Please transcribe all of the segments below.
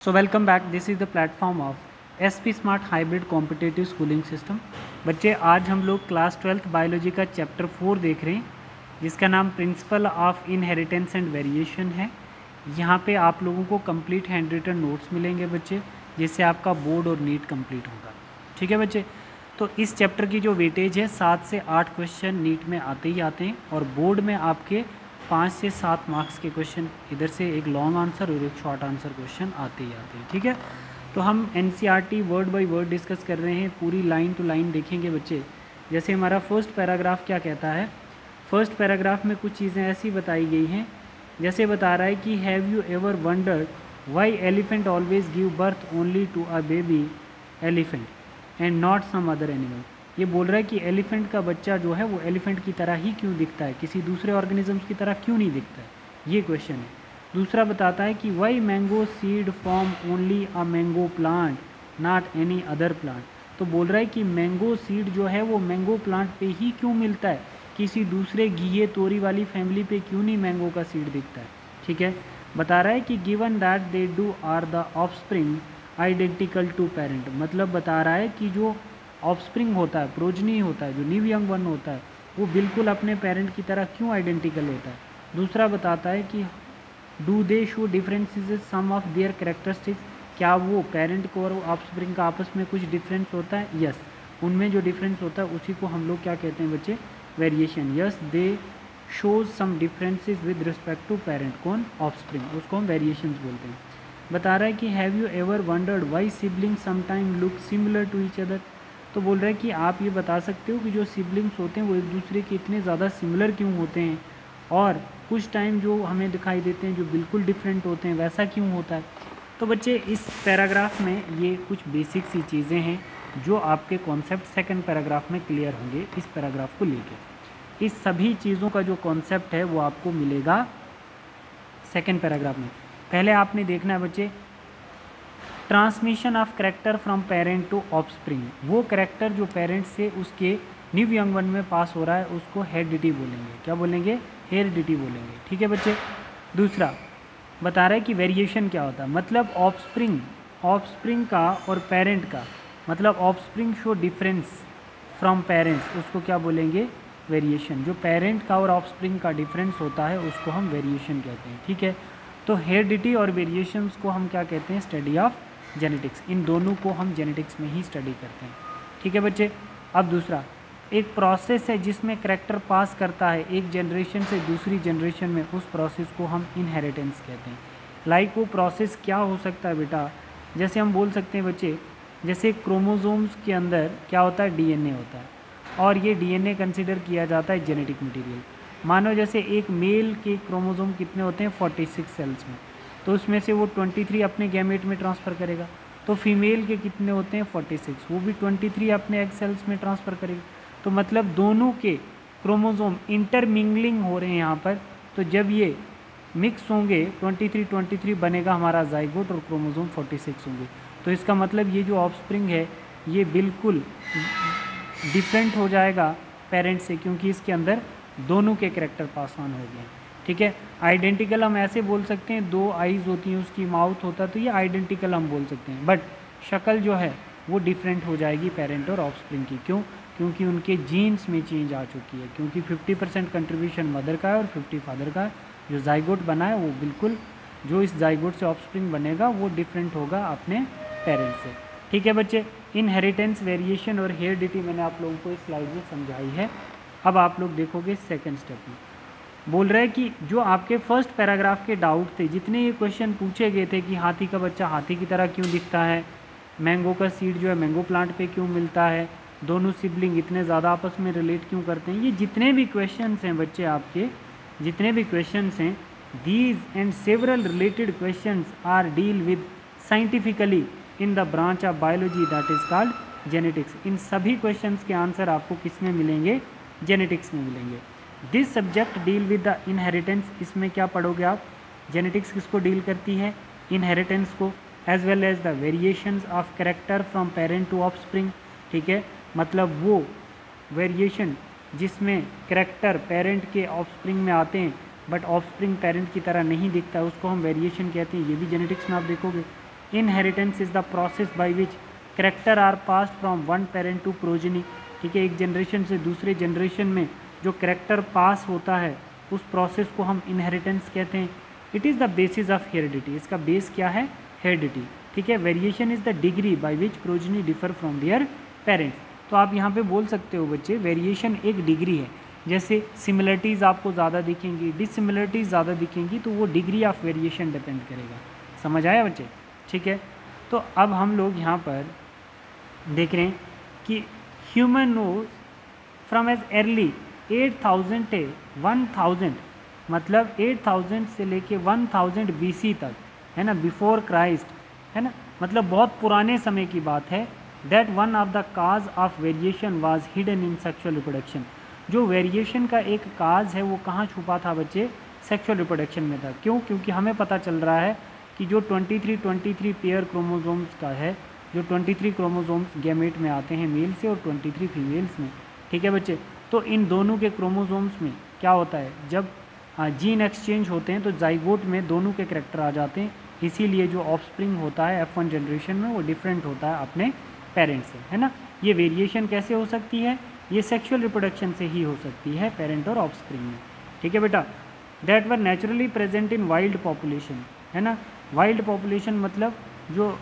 So welcome back. This is the platform of SP Smart Hybrid Competitive Schooling System. बच्चे आज हम लोग class 12th biology का chapter 4 देख रहे हैं जिसका नाम principle of inheritance and variation है। यहाँ पे आप लोगों को कंप्लीट हैंड रिटन नोट्स मिलेंगे बच्चे, जिससे आपका बोर्ड और नीट कंप्लीट होगा। ठीक है बच्चे, तो इस चैप्टर की जो वेटेज है 7 से 8 क्वेश्चन नीट में आते ही आते हैं और बोर्ड में आपके 5 से 7 मार्क्स के क्वेश्चन, इधर से एक लॉन्ग आंसर और एक शॉर्ट आंसर क्वेश्चन आते ही आते हैं। ठीक है, तो हम NCERT word by word discuss कर रहे हैं, पूरी लाइन टू लाइन देखेंगे बच्चे। जैसे हमारा फर्स्ट पैराग्राफ क्या कहता है, फर्स्ट पैराग्राफ में कुछ चीज़ें ऐसी बताई गई हैं, जैसे बता रहा है कि have you ever wondered why elephant always give birth only to a baby elephant and not some other animal. ये बोल रहा है कि एलिफेंट का बच्चा जो है वो एलिफेंट की तरह ही क्यों दिखता है, किसी दूसरे ऑर्गेनिजम्स की तरह क्यों नहीं दिखता है, ये क्वेश्चन है। दूसरा बताता है कि why mango seed form only a mango plant not any other plant. तो बोल रहा है कि मैंगो सीड जो है वो मैंगो प्लांट पे ही क्यों मिलता है, किसी दूसरे घिये तोरी वाली फैमिली पे क्यों नहीं मैंगो का सीड दिखता है। ठीक है, बता रहा है कि given that they do are the offspring identical to parent. मतलब बता रहा है कि जो ऑफस्प्रिंग होता है, प्रोजनी होता है, जो न्यू यंग वन होता है, वो बिल्कुल अपने पेरेंट की तरह क्यों आइडेंटिकल होता है। दूसरा बताता है कि do they show differences some of their characteristics. क्या वो पेरेंट को और ऑफस्प्रिंग का आपस में कुछ डिफरेंस होता है। यस, उनमें जो डिफरेंस होता है उसी को हम लोग क्या कहते हैं बच्चे, variation. Yes, they shows some differences with respect to parent, कौन, ऑफस्प्रिंग, उसको हम वेरिएशंस बोलते हैं। बता रहा है कि have you ever wondered why sibling sometime look similar to each other. तो बोल रहा है कि आप ये बता सकते हो कि जो सिबलिंग्स होते हैं वो एक दूसरे के इतने ज़्यादा सिमिलर क्यों होते हैं, और कुछ टाइम जो हमें दिखाई देते हैं जो बिल्कुल डिफरेंट होते हैं, वैसा क्यों होता है। तो बच्चे इस पैराग्राफ में ये कुछ बेसिक सी चीज़ें हैं जो आपके कॉन्सेप्ट सेकंड पैराग्राफ में क्लियर होंगे। इस पैराग्राफ को लेके इस सभी चीज़ों का जो कॉन्सेप्ट है वो आपको मिलेगा सेकंड पैराग्राफ में। पहले आपने देखना है बच्चे, transmission of character from parent to offspring. वो करेक्टर जो पेरेंट से उसके न्यू यंग वन में पास हो रहा है उसको हेरिडिटी बोलेंगे। क्या बोलेंगे, हेरिडिटी बोलेंगे। ठीक है बच्चे, दूसरा बता रहा है कि वेरिएशन क्या होता है, मतलब ऑफस्प्रिंग का और पेरेंट का, मतलब offspring show difference from parents, उसको क्या बोलेंगे, वेरिएशन। जो पेरेंट का और ऑफस्प्रिंग का डिफरेंस होता है उसको हम वेरिएशन कहते हैं। ठीक है, तो हेरिडिटी और वेरिएशंस को हम क्या कहते हैं, स्टडी ऑफ जेनेटिक्स। इन दोनों को हम जेनेटिक्स में ही स्टडी करते हैं। ठीक है बच्चे, अब दूसरा एक प्रोसेस है जिसमें करैक्टर पास करता है एक जनरेशन से दूसरी जनरेशन में, उस प्रोसेस को हम इनहेरिटेंस कहते हैं। लाइक वो प्रोसेस क्या हो सकता है बेटा, जैसे हम बोल सकते हैं बच्चे, जैसे क्रोमोसोम्स के अंदर क्या होता है, डीएनए होता है, और ये डीएनए कंसिडर किया जाता है जेनेटिक मटेरियल। मानो जैसे एक मेल के क्रोमोसोम कितने होते हैं, 46 सेल्स में, तो उसमें से वो 23 अपने गैमेट में ट्रांसफ़र करेगा। तो फीमेल के कितने होते हैं, 46, वो भी 23 अपने एग सेल्स में ट्रांसफ़र करेगी। तो मतलब दोनों के क्रोमोसोम इंटरमिंगलिंग हो रहे हैं यहाँ पर। तो जब ये मिक्स होंगे 23 बनेगा हमारा जाइगोट और क्रोमोसोम 46 होंगे। तो इसका मतलब ये जो ऑफस्प्रिंग है ये बिल्कुल डिफरेंट हो जाएगा पेरेंट से, क्योंकि इसके अंदर दोनों के कैरेक्टर पास ऑन हो गए। ठीक है, आइडेंटिकल हम ऐसे बोल सकते हैं, 2 आईज़ होती हैं, उसकी माउथ होता है, तो ये आइडेंटिकल हम बोल सकते हैं, बट शक्ल जो है वो डिफरेंट हो जाएगी पेरेंट और ऑफस्प्रिंग की। क्यों, क्योंकि उनके जीन्स में चेंज आ चुकी है, क्योंकि 50% कंट्रीब्यूशन मदर का है और 50 फादर का है। जो जाइगोट बना है वो बिल्कुल, जो इस जाइगोट से ऑफस्प्रिंग बनेगा वो डिफरेंट होगा अपने पेरेंट्स से। ठीक है बच्चे, इनहेरिटेंस, वेरिएशन और हेरिडिटी मैंने आप लोगों को इस स्लाइड में समझाई है। अब आप लोग देखोगे सेकंड स्टेप में, बोल रहे हैं कि जो आपके फर्स्ट पैराग्राफ के डाउट थे, जितने ये क्वेश्चन पूछे गए थे कि हाथी का बच्चा हाथी की तरह क्यों दिखता है, मैंगो का सीड जो है मैंगो प्लांट पे क्यों मिलता है, दोनों सिबलिंग इतने ज़्यादा आपस में रिलेट क्यों करते हैं, ये जितने भी क्वेश्चंस हैं बच्चे, आपके जितने भी क्वेश्चंस हैं, these and several related questions are deal with scientifically in the branch of biology that is called genetics. इन सभी क्वेश्चंस के आंसर आपको किस में मिलेंगे, जेनेटिक्स में मिलेंगे। This subject deal with the inheritance, इसमें क्या पढ़ोगे आप, जेनेटिक्स किसको डील करती है, इनहेरिटेंस को, as well as the variations of character from parent to offspring. ठीक है, मतलब वो वेरिएशन जिसमें कैरेक्टर पेरेंट के ऑफस्प्रिंग में आते हैं बट ऑफस्प्रिंग पेरेंट की तरह नहीं दिखता है, उसको हम वेरिएशन कहते हैं। ये भी जेनेटिक्स में आप देखोगे। Inheritance is the process by which character are passed from one parent to progeny, ठीक है, एक जनरेशन से दूसरे जनरेशन में जो कैरेक्टर पास होता है उस प्रोसेस को हम इनहेरिटेंस कहते हैं। It is the basis of heredity, इसका बेस क्या है, हेरिडिटी, ठीक है। Variation is the degree by which progeny differ from their parents. तो आप यहाँ पे बोल सकते हो बच्चे वेरिएशन एक डिग्री है, जैसे सिमिलरिटीज़ आपको ज़्यादा दिखेंगी, डिससिमिलरिटीज़ ज़्यादा दिखेंगी, तो वो डिग्री ऑफ वेरिएशन डिपेंड करेगा। समझ आया बच्चे, ठीक है। तो अब हम लोग यहाँ पर देख रहे हैं कि human knows from as early 8000 से 1000, मतलब 8000 से लेके 1000 BC तक, है ना, बिफोर क्राइस्ट, है ना, मतलब बहुत पुराने समय की बात है। That one of the cause of variation was hidden in sexual reproduction. जो वेरिएशन का एक काज है वो कहाँ छुपा था बच्चे, सेक्सुअल रिप्रोडक्शन में था। क्यों? क्योंकि हमें पता चल रहा है कि जो 23 पेयर क्रोमोसोम्स का है, जो 23 क्रोमोसोम्स गैमेट में आते हैं मेल से और 23 फीमेल्स में, ठीक है बच्चे। तो इन दोनों के क्रोमोसोम्स में क्या होता है, जब जीन एक्सचेंज होते हैं तो जाइगोट में दोनों के करैक्टर आ जाते हैं, इसीलिए जो ऑफस्प्रिंग होता है F1 जनरेशन में वो डिफरेंट होता है अपने पेरेंट्स से, है ना। ये वेरिएशन कैसे हो सकती है, ये सेक्सुअल रिप्रोडक्शन से ही हो सकती है पेरेंट और ऑफस्प्रिंग में, ठीक है बेटा। That were naturally present in wild population, है ना। वाइल्ड पॉपुलेशन मतलब जो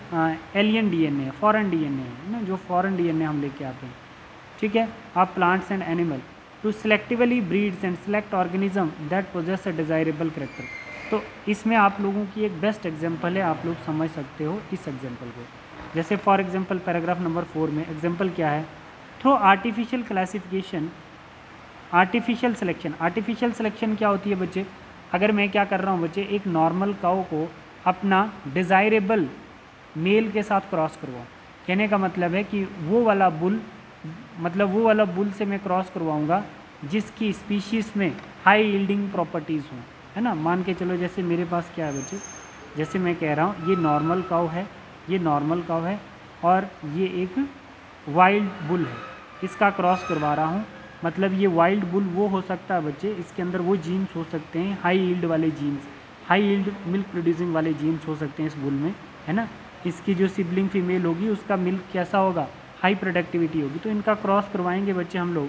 एलियन DNA, फॉरेन DNA है ना, जो फॉरेन DNA हम लेके आते हैं, ठीक है, आप plants and animal to selectively breeds and select organism that possess a desirable character. तो इसमें आप लोगों की एक बेस्ट एग्जांपल है, आप लोग समझ सकते हो इस एग्जांपल को। जैसे फॉर एग्जांपल पैराग्राफ नंबर 4 में एग्जांपल क्या है, through artificial classification artificial selection. Artificial selection क्या होती है बच्चे, अगर मैं क्या कर रहा हूँ बच्चे, एक नॉर्मल काऊ को अपना डिज़ायरेबल मेल के साथ क्रॉस करवाऊँ, कहने का मतलब है कि वो वाला बुल, मतलब वो वाला बुल से मैं क्रॉस करवाऊँगा जिसकी स्पीशीज़ में हाई यील्डिंग प्रॉपर्टीज़ हों, है ना। मान के चलो जैसे मेरे पास क्या है बच्चे, जैसे मैं कह रहा हूँ ये नॉर्मल काऊ है, ये नॉर्मल काऊ है और ये एक वाइल्ड बुल है, इसका क्रॉस करवा रहा हूँ, मतलब ये वाइल्ड बुल वो हो सकता है बच्चे, इसके अंदर वो जीन्स हो सकते हैं हाई यील्ड वाले genes, high yield milk producing वाले जीन्स हो सकते हैं इस बुल में, है ना। इसकी जो सिबलिंग फीमेल होगी उसका मिल्क कैसा होगा, हाई प्रोडक्टिविटी होगी। तो इनका क्रॉस करवाएंगे बच्चे हम लोग,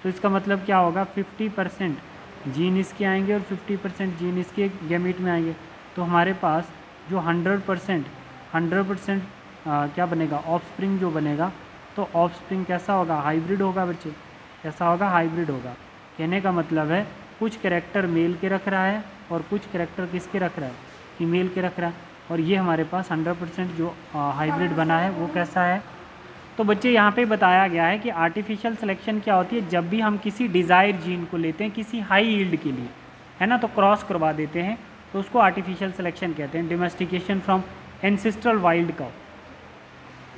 तो इसका मतलब क्या होगा, 50% जीन इसके आएंगे और 50% जीन इसके गैमेट में आएंगे। तो हमारे पास जो 100% क्या बनेगा, ऑफस्प्रिंग जो बनेगा, तो ऑफस्प्रिंग कैसा होगा, हाइब्रिड होगा बच्चे, कैसा होगा, हाइब्रिड होगा। कहने का मतलब है कुछ कैरेक्टर मेल के रख रहा है और कुछ कैरेक्टर किसके रख रहा है, फीमेल के रख रहा है, और ये हमारे पास 100% जो हाइब्रिड बना है वो कैसा है। तो बच्चे यहाँ पे बताया गया है कि आर्टिफिशियल सिलेक्शन क्या होती है, जब भी हम किसी डिज़ायर जीन को लेते हैं किसी हाई यील्ड के लिए, है ना, तो क्रॉस करवा देते हैं, तो उसको आर्टिफिशियल सिलेक्शन कहते हैं। Domestication from ancestral wild cow.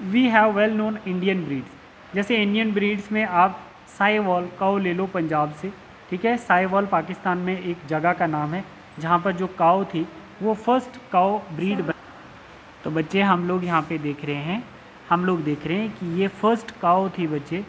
We have well known Indian breeds, जैसे इंडियन ब्रीड्स में आप साहिवाल काऊ ले लो पंजाब से, ठीक है। साहिवाल पाकिस्तान में एक जगह का नाम है जहाँ पर जो काऊ थी वो फर्स्ट काऊ ब्रीड तो बच्चे हम लोग यहाँ पे देख रहे हैं, हम लोग देख रहे हैं कि ये फर्स्ट काऊ थी बच्चे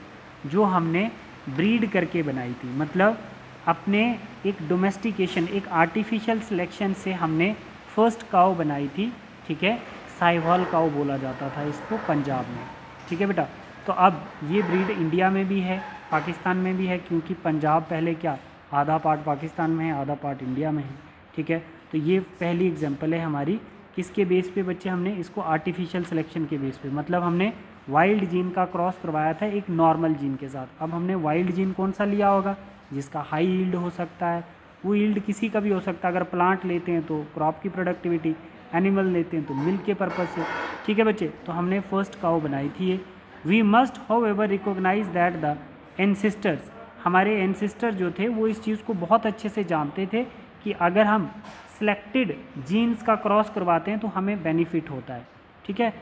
जो हमने ब्रीड करके बनाई थी, मतलब अपने एक डोमेस्टिकेशन, एक आर्टिफिशियल सिलेक्शन से हमने फर्स्ट काऊ बनाई थी, ठीक है। साहिवाल काऊ बोला जाता था इसको पंजाब में, ठीक है बेटा। तो अब ये ब्रीड इंडिया में भी है, पाकिस्तान में भी है, क्योंकि पंजाब पहले क्या आधा पार्ट पाकिस्तान में है, आधा पार्ट इंडिया में है, ठीक है। तो ये पहली एग्जांपल है हमारी, किसके बेस पे बच्चे, हमने इसको आर्टिफिशियल सिलेक्शन के बेस पे, मतलब हमने वाइल्ड जीन का क्रॉस करवाया था एक नॉर्मल जीन के साथ। अब हमने वाइल्ड जीन कौन सा लिया होगा, जिसका हाई यील्ड हो सकता है, वो यील्ड किसी का भी हो सकता है, अगर प्लांट लेते हैं तो क्रॉप की प्रोडक्टिविटी, एनिमल लेते हैं तो मिल्क के पर्पज़ से, ठीक है बच्चे। तो हमने फर्स्ट काऊ बनाई थी ये। We must however recognise that the ancestors, हमारे एंसेस्टर जो थे वो इस चीज़ को बहुत अच्छे से जानते थे कि अगर हम सिलेक्टेड जीन्स का क्रॉस करवाते हैं तो हमें बेनिफिट होता है, ठीक है।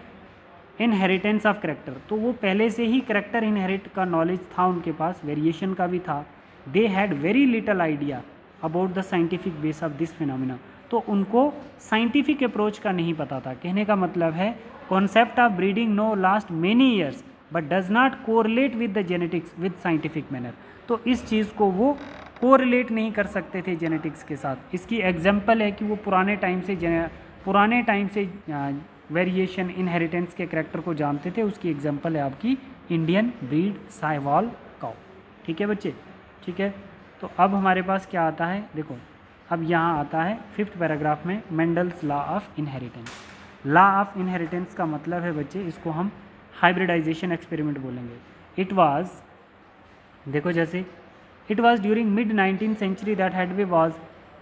इनहेरिटेंस ऑफ करेक्टर, तो वो पहले से ही करेक्टर इनहेरिट का नॉलेज था उनके पास, वेरिएशन का भी था। They had very little idea about the scientific base of this phenomena, तो उनको साइंटिफिक अप्रोच का नहीं पता था। कहने का मतलब है concept of breeding no last many years but does not correlate with the genetics with scientific manner, तो इस चीज़ को वो कोरिलेट नहीं कर सकते थे जेनेटिक्स के साथ। इसकी एग्जांपल है कि वो पुराने टाइम से वेरिएशन इनहेरिटेंस के करेक्टर को जानते थे, उसकी एग्जांपल है आपकी इंडियन ब्रीड साहिवाल काऊ। ठीक है बच्चे, ठीक है। तो अब हमारे पास क्या आता है, देखो अब यहाँ आता है 5th पैराग्राफ में Mendel's law of inheritance. Law of inheritance का मतलब है बच्चे, इसको हम हाइब्रिडाइजेशन एक्सपेरिमेंट बोलेंगे। इट वाज, देखो जैसे it was during mid 19th century that headway was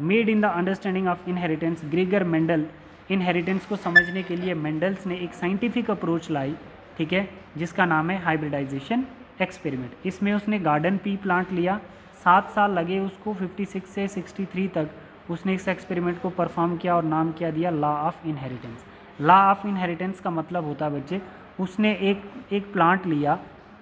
made in the understanding of inheritance. Gregor Mendel inheritance को समझने के लिए मेंडल्स ने एक साइंटिफिक अप्रोच लाई, ठीक है, जिसका नाम है हाइब्रिडाइजेशन एक्सपेरिमेंट। इसमें उसने गार्डन पी प्लांट लिया, 7 साल लगे उसको, 56 से 63 तक उसने इस एक्सपेरिमेंट को परफॉर्म किया और नाम क्या दिया, law of inheritance. Law of inheritance का मतलब होता है बच्चे, उसने एक प्लांट लिया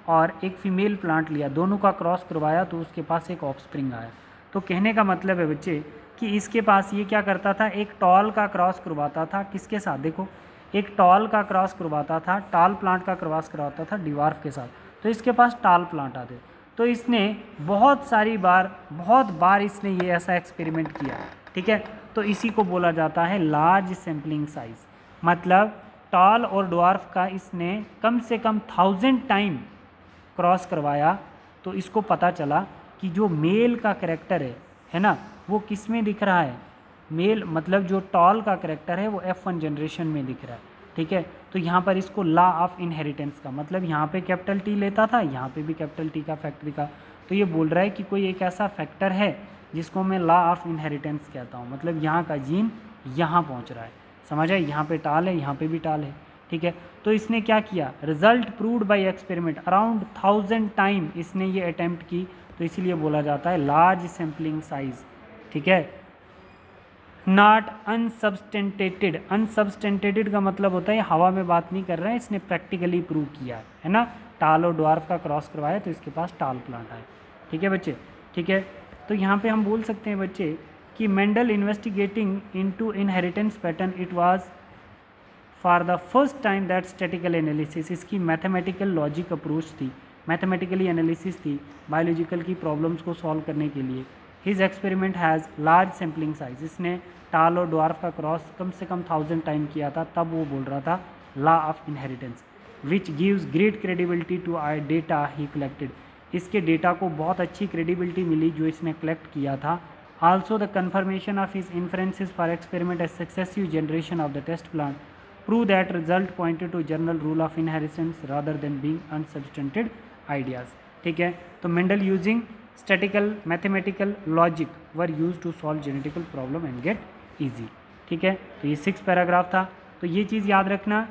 और एक फीमेल प्लांट लिया, दोनों का क्रॉस करवाया तो उसके पास एक ऑफस्प्रिंग आया। तो कहने का मतलब है बच्चे कि इसके पास ये क्या करता था, एक टॉल का क्रॉस करवाता था, किसके साथ, देखो एक टॉल का क्रॉस करवाता था, टॉल प्लांट का क्रॉस करवाता था डिवार्फ के साथ, तो इसके पास टॉल प्लांट आते। तो इसने बहुत बार इसने ये ऐसा एक्सपेरिमेंट किया, ठीक है। तो इसी को बोला जाता है लार्ज सैम्पलिंग साइज, मतलब टॉल और ड्वार्फ का इसने कम से कम 1000 टाइम क्रॉस करवाया, तो इसको पता चला कि जो मेल का करैक्टर है ना, वो किस में दिख रहा है, मेल मतलब जो टॉल का करैक्टर है वो F1 जनरेशन में दिख रहा है, ठीक है। तो यहाँ पर इसको लॉ ऑफ इनहेरिटेंस का मतलब, यहाँ पे कैपिटल T लेता था, यहाँ पे भी कैपिटल T का फैक्टर दिखा, तो ये बोल रहा है कि कोई एक ऐसा फैक्टर है जिसको मैं लॉ ऑफ इनहेरिटेंस कहता हूँ, मतलब यहाँ का जीन यहाँ पहुँच रहा है, समझ आए, यहाँ पे टाल है, यहाँ पे भी टाल है, ठीक है। तो इसने क्या किया, result proved bye experiment, around 1000 time इसने ये अटेम्प्ट की, तो इसीलिए बोला जाता है लार्ज सैम्पलिंग साइज, ठीक है। नॉट अनसब्सटेंटेटेड, अनसब्सटेंटेटेड का मतलब होता है हवा में बात नहीं कर रहा है, इसने प्रैक्टिकली प्रूव किया है ना, टाल और ड्वार्फ का क्रॉस करवाया तो इसके पास टाल प्लांट आए, ठीक है बच्चे, ठीक है। तो यहाँ पे हम बोल सकते हैं बच्चे कि Mendel investigating into inheritance pattern, it was for the first time that statistical analysis, इसकी मैथमेटिकल लॉजिक अप्रोच थी, मैथमेटिकली एनालिसिस थी बायोलॉजिकल की प्रॉब्लम्स को सॉल्व करने के लिए। His experiment has large sampling size, इसने टाल और ड्वार्फ का क्रॉस कम से कम 1000 टाइम किया था, तब वो बोल रहा था law of inheritance, which gives great credibility to I data he collected, इसके डेटा को बहुत अच्छी क्रेडिबिलिटी मिली जो इसने कलेक्ट किया था। Also the confirmation of his inferences for experiment as successive generation of the test plant prove that result pointed to general rule of inheritance rather than being unsubstantiated ideas, ठीक है। तो Mendel using statical mathematical logic were use to solve genetical problem and get easy, ठीक है। तो ये 6th paragraph था। तो ये चीज़ याद रखना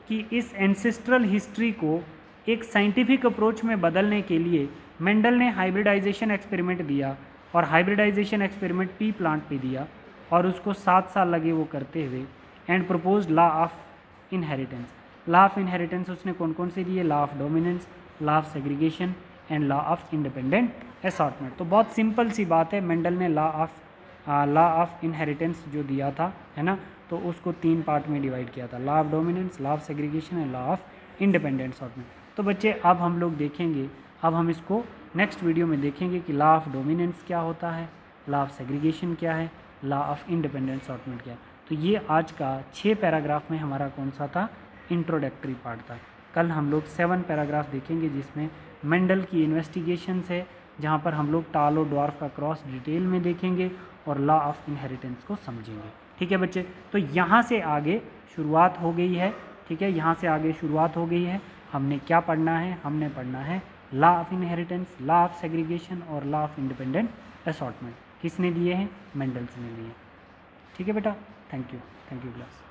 कि इस एंसेस्ट्रल हिस्ट्री को एक साइंटिफिक अप्रोच में बदलने के लिए मेंडल ने हाइब्रिडाइजेशन एक्सपेरिमेंट दिया, और हाइब्रिडाइजेशन एक्सपेरिमेंट पी प्लांट पे दिया, और उसको 7 साल लगे वो करते हुए, and propose law of inheritance. Law of inheritance उसने कौन कौन से दिए, law of dominance, law of segregation and law of independent assortment. तो बहुत सिंपल सी बात है, मेंडल ने लॉ ऑफ इनहेरिटेंस जो दिया था, है ना, तो उसको 3 पार्ट में डिवाइड किया था, law of dominance, law of segregation and law of independent assortment. तो बच्चे अब हम लोग देखेंगे, अब हम इसको नेक्स्ट वीडियो में देखेंगे कि लॉ ऑफ डोमिनेंस क्या होता है, लॉ ऑफ सेग्रीगेशन क्या है, लॉ ऑफ इंडिपेंडेंट असॉर्टमेंट क्या है। तो ये आज का 6 पैराग्राफ में हमारा कौन सा था, इंट्रोडक्टरी पार्ट था। कल हम लोग 7 पैराग्राफ देखेंगे जिसमें मेंडल की इन्वेस्टिगेशंस है, जहाँ पर हम लोग टाल और ड्वार्फ का क्रॉस डिटेल में देखेंगे और लॉ ऑफ इनहेरिटेंस को समझेंगे, ठीक है बच्चे। तो यहाँ से आगे शुरुआत हो गई है, ठीक है, यहाँ से आगे शुरुआत हो गई है। हमने क्या पढ़ना है, हमने पढ़ना है law of inheritance, law of segregation और लॉ ऑफ इंडिपेंडेंट असॉर्टमेंट। किसने दिए हैं, मेंडल्स ने दिए, ठीक है बेटा। Thank you class.